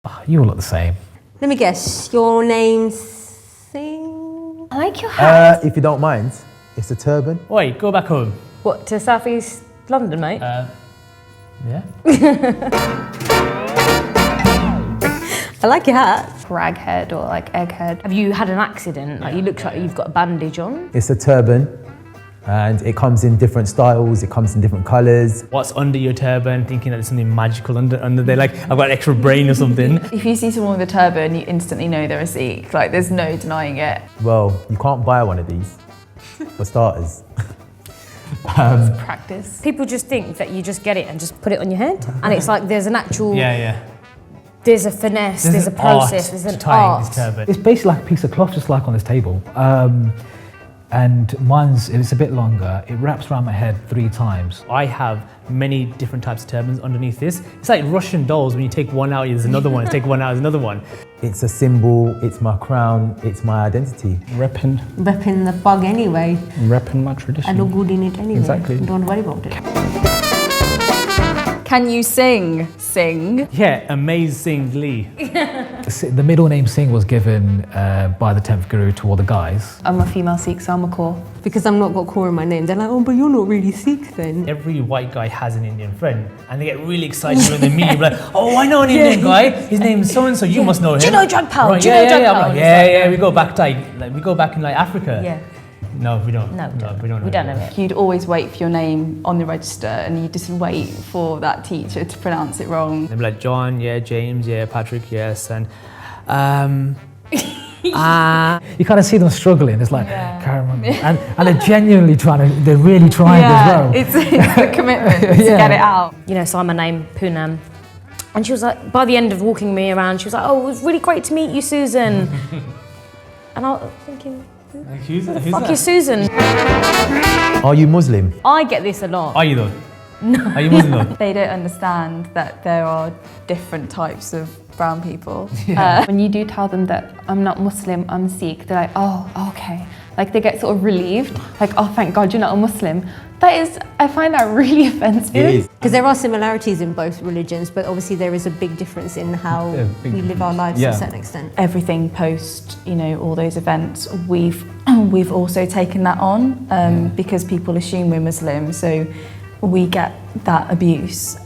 Oh, you all look the same. Let me guess, your name's Singh? I like your hat. If you don't mind, it's a turban. Wait, go back home. What, to South East London, mate? Yeah. I like your hat. Raghead or like egghead. Have you had an accident? Like you look like you've got a bandage on. It's a turban, and it comes in different styles, it comes in different colours. What's under your turban? Thinking that there's something magical under there, like I've got an extra brain or something. If you see someone with a turban, you instantly know they're a Sikh. Like, there's no denying it. Well, you can't buy one of these, for starters. Practice. People just think that you just get it and just put it on your head, and it's like there's an actual. Yeah. There's a finesse. There's a process. There's an art. This turban. It's basically like a piece of cloth, just like on this table. And it's a bit longer. It wraps around my head 3 times. I have many different types of turbans underneath this. It's like Russian dolls. When you take one out, there's another one. Take one out, there's another one. It's a symbol, it's my crown, it's my identity. Repping Repping the bug anyway. my tradition. I look good in it anyway. Exactly. Don't worry about it. Can you sing? Sing. Yeah, amazingly. The middle name Singh was given by the 10th Guru to all the guys. I'm a female Sikh, so I'm a core. Because I'm not got Kaur in my name. They're like, oh, but you're not really Sikh then. Every white guy has an Indian friend, and they get really excited when they meet you. Like, oh, I know an Indian guy. His name is so and so. You must know him. Do you know Drug Pal? Right, Do you know Drug I'm Pal? like, yeah. We go back to we go back in like Africa. Yeah. No, we don't. No, we don't. We don't know it. You'd always wait for your name on the register, and you just wait for that teacher to pronounce it wrong. They'd be like, John, yeah, James, yeah, Patrick, yes, and You kind of see them struggling. It's like, can't remember. And they're genuinely they're really trying as well. It's the commitment to get it out. You know, so I'm a name Poonam, and she was like, by the end of walking me around, she was like, oh, it was really great to meet you, Susan. And I was thinking, who's fuck is Susan? Are you Muslim? I get this a lot. Are you though? No. Are you Muslim though? They don't understand that there are different types of brown people. When you do tell them that I'm not Muslim, I'm Sikh, they're like, oh, okay. Like they get sort of relieved, like, oh, thank God you're not a Muslim. I find that really offensive. It is. Because there are similarities in both religions, but obviously there is a big difference in how we live our lives to a certain extent. Everything post, all those events, we've also taken that on because people assume we're Muslim, so we get that abuse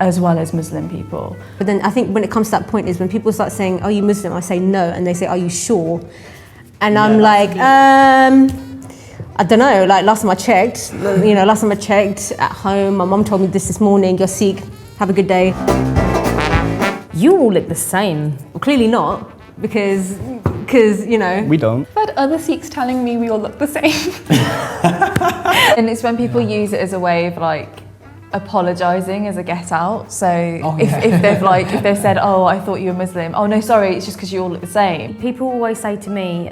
as well as Muslim people. But then I think when it comes to that point is when people start saying, are you Muslim? I say no, and they say, are you sure? And I'm like, I don't know, like last time I checked at home, my mum told me this morning, you're Sikh, have a good day. You all look the same. Well, clearly not, because We don't. I've had other Sikhs telling me we all look the same. And it's when people use it as a way of like apologising as a get out. So if they've said, oh, I thought you were Muslim. Oh no, sorry, it's just because you all look the same. People always say to me,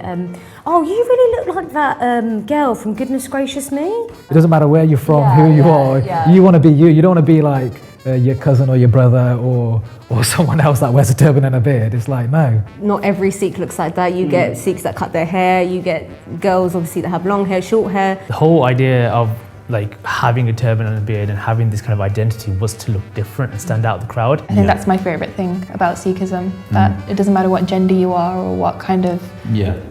oh, you really look like that girl from Goodness Gracious Me. It doesn't matter where you're from, who you are. Yeah. You want to be you. You don't want to be like your cousin or your brother or someone else that wears a turban and a beard. It's like, no. not every Sikh looks like that. You get Sikhs that cut their hair, you get girls obviously that have long hair, short hair. The whole idea of like having a turban and a beard and having this kind of identity was to look different and stand out the crowd. I think that's my favourite thing about Sikhism, that it doesn't matter what gender you are or what kind of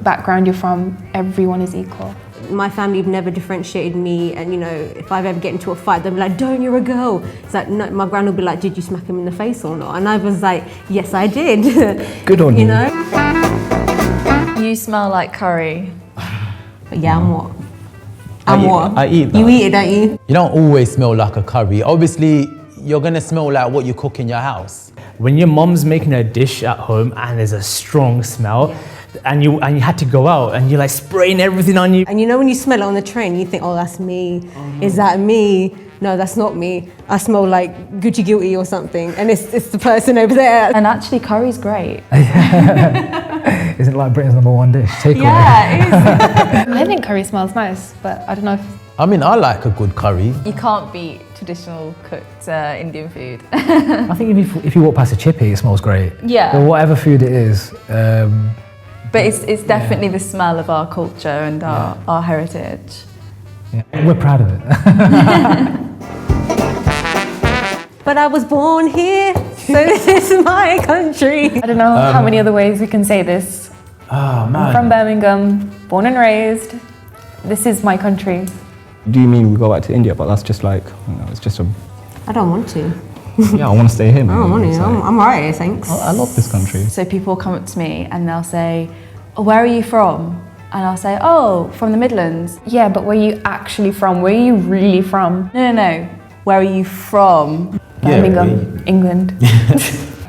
background you're from, everyone is equal. My family have never differentiated me, and if I ever get into a fight, they'll be like, don't, you're a girl. It's like, no, my gran will be like, did you smack him in the face or not? And I was like, yes, I did. Good on you. You smell like curry. But yeah, I'm what? I eat that. You eat it, don't you? You don't always smell like a curry. Obviously, you're gonna smell like what you cook in your house. When your mom's making a dish at home and there's a strong smell, and you had to go out and you're like spraying everything on you. And when you smell it on the train, you think, oh, that's me. Is that me? No, that's not me. I smell like Gucci Guilty or something, and it's the person over there. And actually, curry's great. Isn't it like Britain's #1 dish? Takeaway. Yeah, it is. I think curry smells nice, but I don't know if... I mean, I like a good curry. You can't beat traditional cooked Indian food. I think if you walk past a chippy, it smells great. Yeah. But whatever food it is. But it's definitely the smell of our culture and our heritage. Yeah. We're proud of it. But I was born here. So this is my country. I don't know how many other ways we can say this. Oh, man. I'm from Birmingham, born and raised. This is my country. Do you mean we go back to India? But that's just like, it's just a. I don't want to. Yeah, I want to stay here. I don't want to. I'm alright here, thanks. I love this country. So people come up to me and they'll say, oh, where are you from? And I'll say, oh, from the Midlands. Yeah, but where are you actually from? Where are you really from? No. Where are you from? Birmingham, England.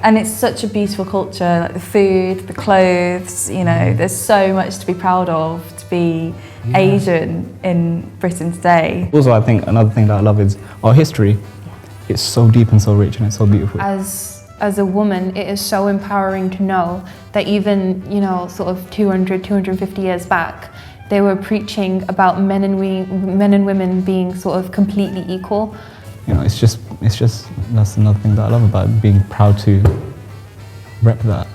And it's such a beautiful culture, like the food, the clothes, there's so much to be proud of, to be Asian in Britain today. Also, I think another thing that I love is our history. It's so deep and so rich and it's so beautiful. As a woman, it is so empowering to know that even, sort of 200, 250 years back, they were preaching about men and women being sort of completely equal. It's just that's another thing that I love about it, being proud to rep that.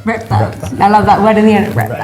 Rep that. I love that word in the end. Rep that.